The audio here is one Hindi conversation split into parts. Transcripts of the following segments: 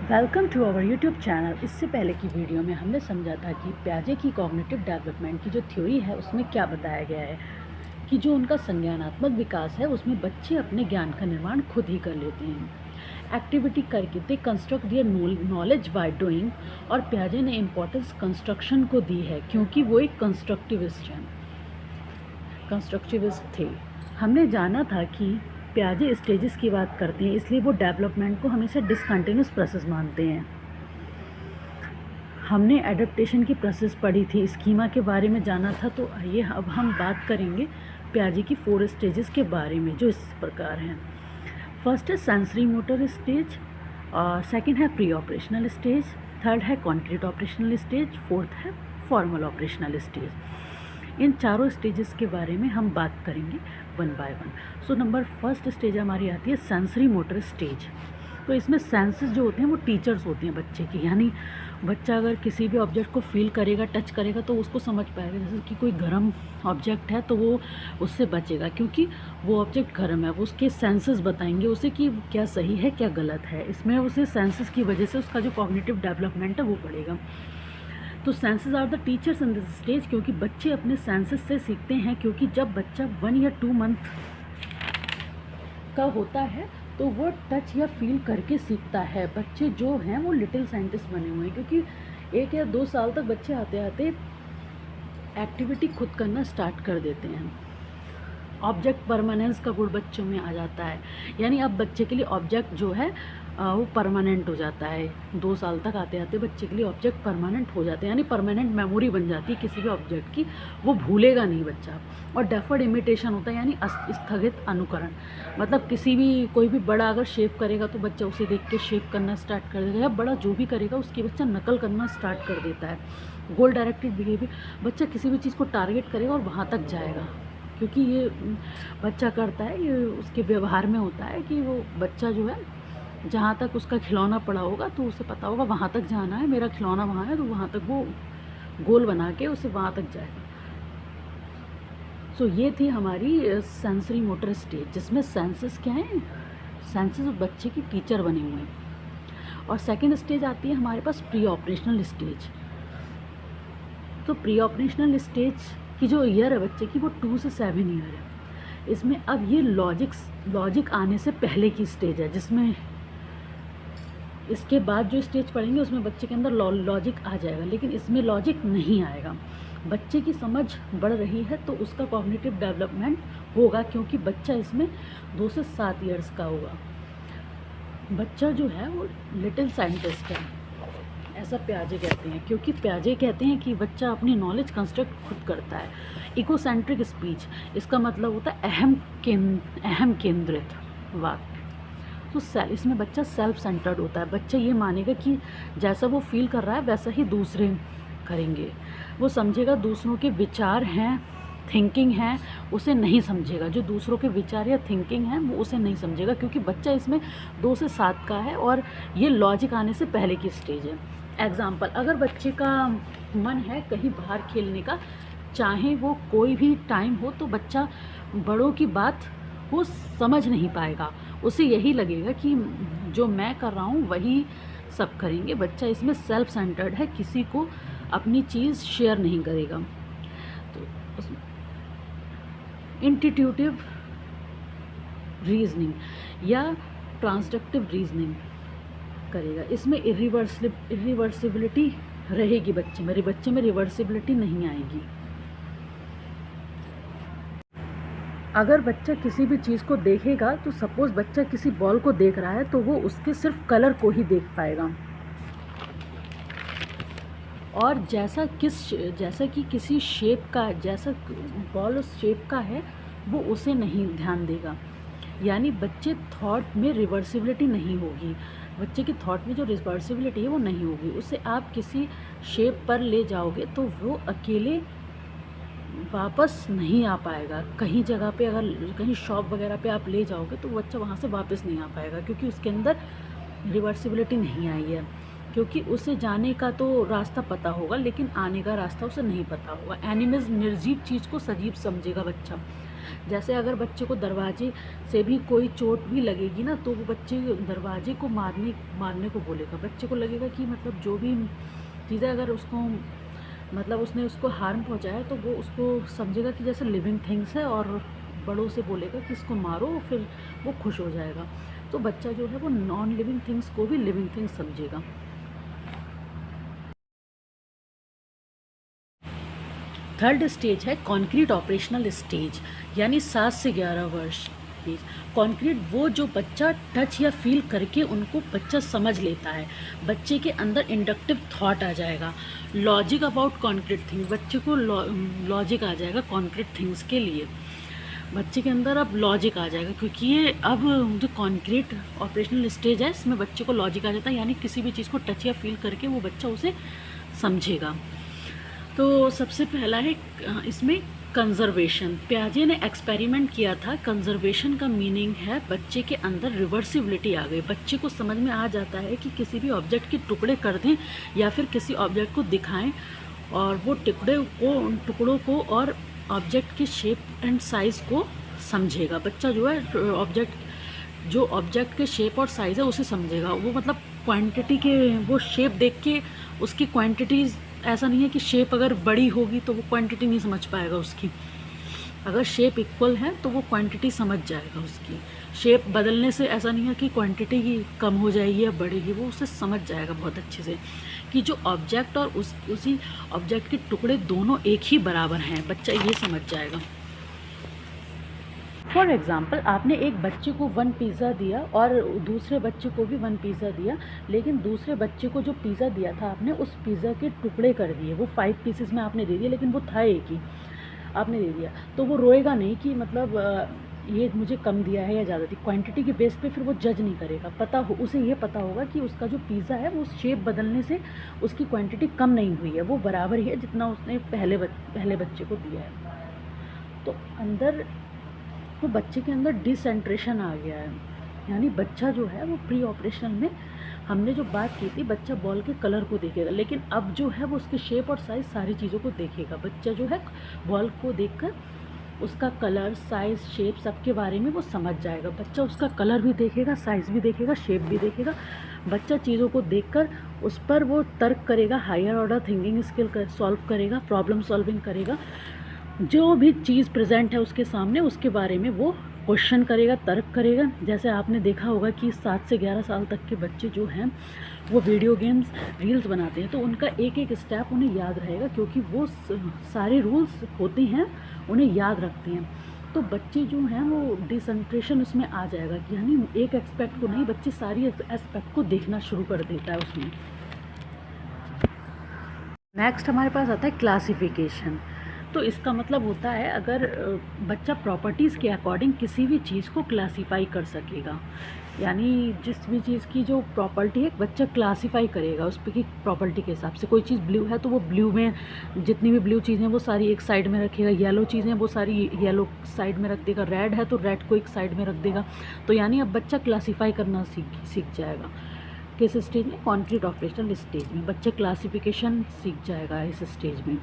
Welcome to our YouTube channel. इससे पहले की वीडियो में हमने समझा था कि प्याजे की कॉग्निटिव डेवलपमेंट की जो थ्योरी है उसमें क्या बताया गया है कि जो उनका संज्ञानात्मक विकास है उसमें बच्चे अपने ज्ञान का निर्माण खुद ही कर लेते हैं, एक्टिविटी करके। They construct their knowledge by doing. और प्याजे ने इम्पोर्टेंस कंस्ट्रक्शन को दी है क्योंकि वो एक कंस्ट्रक्टिविस्ट थे। हमने जाना था कि प्याजे स्टेजेस की बात करते हैं, इसलिए वो डेवलपमेंट को हमेशा डिसकंटिन्यूस प्रोसेस मानते हैं। हमने एडेप्टेशन की प्रोसेस पढ़ी थी, स्कीमा के बारे में जाना था। तो आइए अब हम बात करेंगे प्याजे की 4 स्टेजेस के बारे में, जो इस प्रकार हैं। फर्स्ट है सेंसरी मोटर स्टेज, सेकंड है प्री ऑपरेशनल स्टेज, थर्ड है कॉन्क्रीट ऑपरेशनल स्टेज, फोर्थ है फॉर्मल ऑपरेशनल स्टेज। इन चारों स्टेजेस के बारे में हम बात करेंगे one by one. So number first stage हमारी आती है सेंसरी मोटर स्टेज। तो इसमें सेंसेस जो होते हैं वो टीचर्स होते हैं बच्चे के, यानी बच्चा अगर किसी भी ऑब्जेक्ट को फील करेगा, टच करेगा तो उसको समझ पाएगा। जैसे कि कोई गर्म ऑब्जेक्ट है तो वो उससे बचेगा क्योंकि वो ऑब्जेक्ट गर्म है। वो उसके सेंसेस बताएंगे उसे कि क्या सही है क्या गलत है। इसमें उसे सेंसेस की वजह से उसका जो कॉग्निटिव डेवलपमेंट है वो बढ़ेगा। तो senses are the teachers in this stage, क्योंकि बच्चे अपने सेंसेस से सीखते हैं। क्योंकि जब बच्चा 1 या 2 मंथ का होता है तो वो टच या फील करके सीखता है। बच्चे जो हैं वो लिटिल साइंटिस्ट बने हुए हैं, क्योंकि 1 या 2 साल तक बच्चे आते आते एक्टिविटी खुद करना स्टार्ट कर देते हैं। ऑब्जेक्ट परमानेंस का गुण बच्चों में आ जाता है, यानी अब बच्चे के लिए ऑब्जेक्ट जो है वो परमानेंट हो जाता है। 2 साल तक आते आते बच्चे के लिए ऑब्जेक्ट परमानेंट हो जाते हैं, यानी परमानेंट मेमोरी बन जाती है किसी भी ऑब्जेक्ट की, वो भूलेगा नहीं बच्चा। और डेफर्ड इमिटेशन होता है, यानी स्थगित अनुकरण। मतलब किसी भी कोई भी बड़ा अगर शेप करेगा तो बच्चा उसे देख के शेप करना स्टार्ट कर देगा, या बड़ा जो भी करेगा उसकी बच्चा नकल करना स्टार्ट कर देता है। गोल डायरेक्टेड बिहेवियर, बच्चा किसी भी चीज़ को टारगेट करेगा और वहाँ तक जाएगा। क्योंकि ये बच्चा करता है, ये उसके व्यवहार में होता है कि वो बच्चा जो है जहाँ तक उसका खिलौना पड़ा होगा तो उसे पता होगा वहाँ तक जाना है, मेरा खिलौना वहाँ है, तो वहाँ तक वो गोल बना के उसे वहाँ तक जाएगा। सो ये थी हमारी सेंसरी मोटर स्टेज, जिसमें सेंसेस क्या हैं, सेंसेस बच्चे की टीचर बने हुए हैं। और सेकंड स्टेज आती है हमारे पास प्री ऑपरेशनल स्टेज। तो प्री ऑपरेशनल स्टेज की जो ईयर है बच्चे की वो 2 से 7 ईयर है। इसमें अब ये लॉजिक आने से पहले की स्टेज है, जिसमें इसके बाद जो स्टेज पढ़ेंगे उसमें बच्चे के अंदर लॉजिक आ जाएगा, लेकिन इसमें लॉजिक नहीं आएगा। बच्चे की समझ बढ़ रही है तो उसका कॉग्निटिव डेवलपमेंट होगा, क्योंकि बच्चा इसमें 2 से 7 ईयर्स का होगा। बच्चा जो है वो लिटिल साइंटिस्ट है, ऐसा प्याजे कहते हैं। क्योंकि प्याजे कहते हैं कि बच्चा अपनी नॉलेज कंस्ट्रक्ट खुद करता है। इकोसेंट्रिक स्पीच, इसका मतलब होता है अहम केंद्रित वाक्य। तो इसमें बच्चा सेल्फ सेंटर्ड होता है। बच्चा ये मानेगा कि जैसा वो फील कर रहा है वैसा ही दूसरे करेंगे। वो समझेगा दूसरों के विचार हैं, थिंकिंग है, उसे नहीं समझेगा। जो दूसरों के विचार या थिंकिंग है वो उसे नहीं समझेगा, क्योंकि बच्चा इसमें 2 से 7 का है और ये लॉजिक आने से पहले की स्टेज है। एग्ज़ाम्पल, अगर बच्चे का मन है कहीं बाहर खेलने का, चाहे वो कोई भी टाइम हो, तो बच्चा बड़ों की बात वो समझ नहीं पाएगा। उसे यही लगेगा कि जो मैं कर रहा हूँ वही सब करेंगे। बच्चा इसमें सेल्फ सेंटर्ड है, किसी को अपनी चीज़ शेयर नहीं करेगा। तो इंट्यूटिव रीजनिंग या ट्रांसडक्टिव रीजनिंग करेगा। इसमें इरिवर्सिबिलिटी रहेगी बच्चे में रिवर्सिबिलिटी नहीं आएगी। अगर बच्चा किसी भी चीज़ को देखेगा, तो सपोज़ बच्चा किसी बॉल को देख रहा है तो वो उसके सिर्फ कलर को ही देख पाएगा, और जैसा कि किसी शेप का, जैसा बॉल उस शेप का है वो उसे नहीं ध्यान देगा। यानी बच्चे थॉट में रिवर्सिबिलिटी नहीं होगी, बच्चे की थॉट में जो रिवर्सिबिलिटी है वो नहीं होगी। उसे आप किसी शेप पर ले जाओगे तो वो अकेले वापस नहीं आ पाएगा। कहीं जगह पे अगर कहीं शॉप वगैरह पे आप ले जाओगे तो बच्चा वहाँ से वापस नहीं आ पाएगा, क्योंकि उसके अंदर रिवर्सिबिलिटी नहीं आई है। क्योंकि उसे जाने का तो रास्ता पता होगा, लेकिन आने का रास्ता उसे नहीं पता होगा। एनिमल्स, निर्जीव चीज़ को सजीव समझेगा बच्चा। जैसे अगर बच्चे को दरवाजे से भी कोई चोट भी लगेगी ना, तो वो बच्चे दरवाजे को मारने को बोलेगा। बच्चे को लगेगा कि मतलब जो भी चीज़ें अगर उसको मतलब उसने उसको हार्म पहुंचाया, तो वो उसको समझेगा कि जैसे लिविंग थिंग्स है, और बड़ों से बोलेगा कि इसको मारो, फिर वो खुश हो जाएगा। तो बच्चा जो है वो नॉन लिविंग थिंग्स को भी लिविंग थिंग्स समझेगा। थर्ड स्टेज है कॉन्क्रीट ऑपरेशनल स्टेज, यानी 7 से 11 वर्ष एज। कॉन्क्रीट वो जो बच्चा टच या फील करके उनको बच्चा समझ लेता है। बच्चे के अंदर इंडक्टिव थॉट आ जाएगा, लॉजिक अबाउट कॉन्क्रीट थिंग्स, बच्चे को लॉजिक आ जाएगा कॉन्क्रीट थिंग्स के लिए। बच्चे के अंदर अब लॉजिक आ जाएगा, क्योंकि ये अब जो कॉन्क्रीट ऑपरेशनल स्टेज है, इसमें बच्चे को लॉजिक आ जाता है, यानी किसी भी चीज़ को टच या फील करके वो बच्चा उसे समझेगा। तो सबसे पहला है इसमें कंजर्वेशन। पियाजे ने एक्सपेरिमेंट किया था। कंजर्वेशन का मीनिंग है बच्चे के अंदर रिवर्सिबिलिटी आ गई। बच्चे को समझ में आ जाता है कि किसी भी ऑब्जेक्ट के टुकड़े कर दें या फिर किसी ऑब्जेक्ट को दिखाएं, और वो उन टुकड़ों को और ऑब्जेक्ट के शेप एंड साइज़ को समझेगा। बच्चा जो है ऑब्जेक्ट के शेप और साइज़ है उसे समझेगा। वो मतलब क्वांटिटी के, वो शेप देख के उसकी क्वांटिटीज़, ऐसा नहीं है कि शेप अगर बड़ी होगी तो वो क्वांटिटी नहीं समझ पाएगा उसकी। अगर शेप इक्वल है तो वो क्वांटिटी समझ जाएगा उसकी। शेप बदलने से ऐसा नहीं है कि क्वांटिटी की कम हो जाएगी या बढ़ेगी, वो उसे समझ जाएगा बहुत अच्छे से कि जो ऑब्जेक्ट और उसी ऑब्जेक्ट के टुकड़े दोनों एक ही बराबर हैं। बच्चा ये समझ जाएगा। फॉर एग्ज़ाम्पल, आपने एक बच्चे को 1 पिज़्ज़ा दिया और दूसरे बच्चे को भी 1 पिज़्ज़ा दिया, लेकिन दूसरे बच्चे को जो पिज़्ज़ा दिया था आपने, उस पिज़्ज़ा के टुकड़े कर दिए। वो 5 पीसेस में आपने दे दिया, लेकिन वो था एक ही, आपने दे दिया। तो वो रोएगा नहीं कि मतलब ये मुझे कम दिया है या ज़्यादा दी। क्वांटिटी के बेस पे फिर वो जज नहीं करेगा। उसे ये पता होगा कि उसका जो पिज़्ज़ा है वो शेप बदलने से उसकी क्वांटिटी कम नहीं हुई है, वो बराबर ही है जितना उसने पहले बच्चे को दिया है। तो बच्चे के अंदर डिसेंट्रेशन आ गया है, यानी बच्चा जो है वो प्री ऑपरेशनल में हमने जो बात की थी, बच्चा बॉल के कलर को देखेगा, लेकिन अब जो है वो उसके शेप और साइज़ सारी चीज़ों को देखेगा। बच्चा जो है बॉल को देखकर उसका कलर, साइज़, शेप सब के बारे में वो समझ जाएगा। बच्चा उसका कलर भी देखेगा, साइज़ भी देखेगा, शेप भी देखेगा। बच्चा चीज़ों को देखकर उस पर वो तर्क करेगा, higher order thinking skill solve करेगा, प्रॉब्लम सॉल्विंग करेगा। जो भी चीज़ प्रेजेंट है उसके सामने, उसके बारे में वो क्वेश्चन करेगा, तर्क करेगा। जैसे आपने देखा होगा कि 7 से 11 साल तक के बच्चे जो हैं वो वीडियो गेम्स, रील्स बनाते हैं, तो उनका एक एक स्टेप उन्हें याद रहेगा, क्योंकि वो सारे रूल्स होते हैं उन्हें याद रखते हैं। तो बच्चे जो हैं वो डिसेंट्रेशन उसमें आ जाएगा, कि यानी एक एस्पेक्ट को नहीं, बच्चे सारी एस्पेक्ट को देखना शुरू कर देता है उसमें। नेक्स्ट हमारे पास आता है क्लासिफिकेशन। तो इसका मतलब होता है अगर बच्चा प्रॉपर्टीज़ के अकॉर्डिंग किसी भी चीज़ को क्लासीफाई कर सकेगा, यानी जिस भी चीज़ की जो प्रॉपर्टी है बच्चा क्लासीफाई करेगा उस पर की प्रॉपर्टी के हिसाब से। कोई चीज़ ब्लू है तो वो ब्लू में जितनी भी ब्लू चीज़ें वो सारी एक साइड में रखेगा, येलो चीज़ें वो सारी येलो साइड में रख देगा, रेड है तो रेड को एक साइड में रख देगा। तो यानी अब बच्चा क्लासीफाई करना सीख जाएगा। किस स्टेज में? कॉन्क्रीट ऑपरेशनल स्टेज में बच्चा क्लासिफिकेशन सीख जाएगा इस स्टेज में।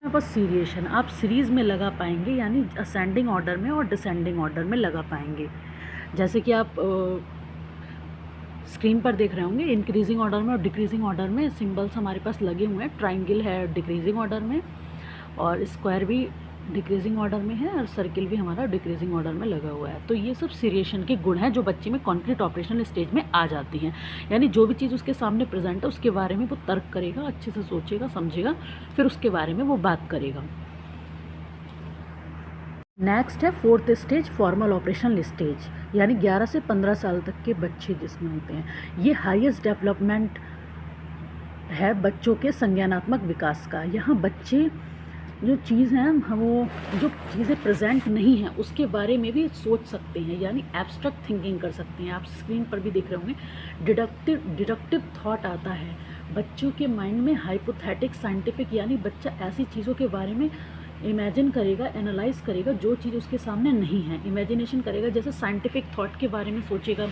बस सीरिएशन आप सीरीज़ में लगा पाएंगे, यानी असेंडिंग ऑर्डर में और डिसेंडिंग ऑर्डर में लगा पाएंगे। जैसे कि आप स्क्रीन पर देख रहे होंगे, इंक्रीजिंग ऑर्डर में और डिक्रीजिंग ऑर्डर में सिंबल्स हमारे पास लगे हुए हैं। ट्राइंगल है डिक्रीजिंग ऑर्डर में, और स्क्वायर भी डिक्रीजिंग ऑर्डर में है, और सर्किल भी हमारा डिक्रीजिंग ऑर्डर में लगा हुआ है। तो ये सब सीरिएशन के गुण हैं जो बच्चे में कॉन्क्रीट ऑपरेशनल स्टेज में आ जाती हैं। यानी जो भी चीज़ उसके सामने प्रेजेंट है उसके बारे में वो तर्क करेगा, अच्छे से सोचेगा, समझेगा, फिर उसके बारे में वो बात करेगा। नेक्स्ट है fourth stage, formal operational stage, यानी 11 से 15 साल तक के बच्चे जिसमें होते हैं। ये हाईएस्ट डेवलपमेंट है बच्चों के संज्ञानात्मक विकास का। यहाँ बच्चे जो चीज़ हैं वो जो चीज़ें प्रेजेंट नहीं हैं उसके बारे में भी सोच सकते हैं, यानी एब्स्ट्रैक्ट थिंकिंग कर सकते हैं। आप स्क्रीन पर भी देख रहे होंगे, डिडक्टिव थॉट आता है बच्चों के माइंड में। हाइपोथेटिक, साइंटिफिक, यानी बच्चा ऐसी चीज़ों के बारे में इमेजिन करेगा, एनालाइज करेगा जो चीज़ उसके सामने नहीं है, इमेजिनेशन करेगा। जैसे साइंटिफिक थॉट के बारे में सोचेगा,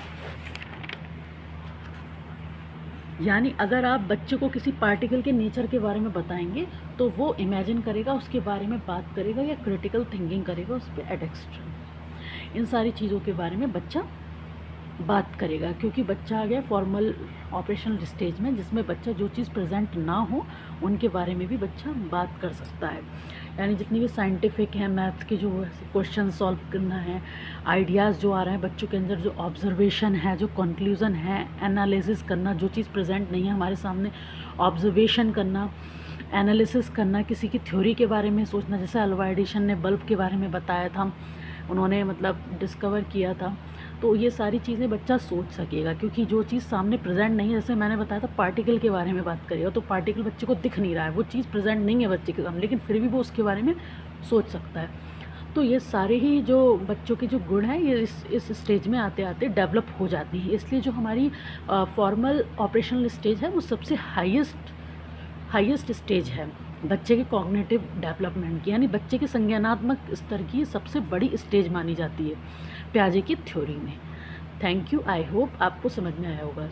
यानी अगर आप बच्चे को किसी पार्टिकल के नेचर के बारे में बताएंगे तो वो इमेजिन करेगा, उसके बारे में बात करेगा या क्रिटिकल थिंकिंग करेगा उस पर एडेक्स्ट्रा। इन सारी चीज़ों के बारे में बच्चा बात करेगा, क्योंकि बच्चा आ गया फॉर्मल ऑपरेशनल स्टेज में, जिसमें बच्चा जो चीज़ प्रेजेंट ना हो उनके बारे में भी बच्चा बात कर सकता है। यानी जितनी भी साइंटिफिक है, मैथ्स के जो क्वेश्चन सॉल्व करना है, आइडियाज़ जो आ रहे हैं बच्चों के अंदर, जो ऑब्जर्वेशन है, जो कंक्लूज़न है, एनालिसिस करना, जो चीज़ प्रेजेंट नहीं है हमारे सामने ऑब्जर्वेशन करना, एनालिसिस करना, किसी की थ्योरी के बारे में सोचना, जैसे अल्वा एडिशन ने बल्ब के बारे में बताया था, उन्होंने मतलब डिस्कवर किया था। तो ये सारी चीज़ें बच्चा सोच सकेगा, क्योंकि जो चीज़ सामने प्रेजेंट नहीं है, जैसे मैंने बताया था पार्टिकल के बारे में बात करेगा, तो पार्टिकल बच्चे को दिख नहीं रहा है, वो चीज़ प्रेजेंट नहीं है बच्चे के सामने, लेकिन फिर भी वो उसके बारे में सोच सकता है। तो ये सारे ही जो बच्चों के जो गुण हैं ये इस स्टेज में आते आते डेवलप हो जाती हैं। इसलिए जो हमारी फॉर्मल ऑपरेशनल स्टेज है वो सबसे हाईएस्ट स्टेज है बच्चे के कॉग्निटिव डेवलपमेंट की, यानी बच्चे के संज्ञानात्मक स्तर की सबसे बड़ी स्टेज मानी जाती है पियाजे की थ्योरी में। थैंक यू, आई होप आपको समझ में आया होगा।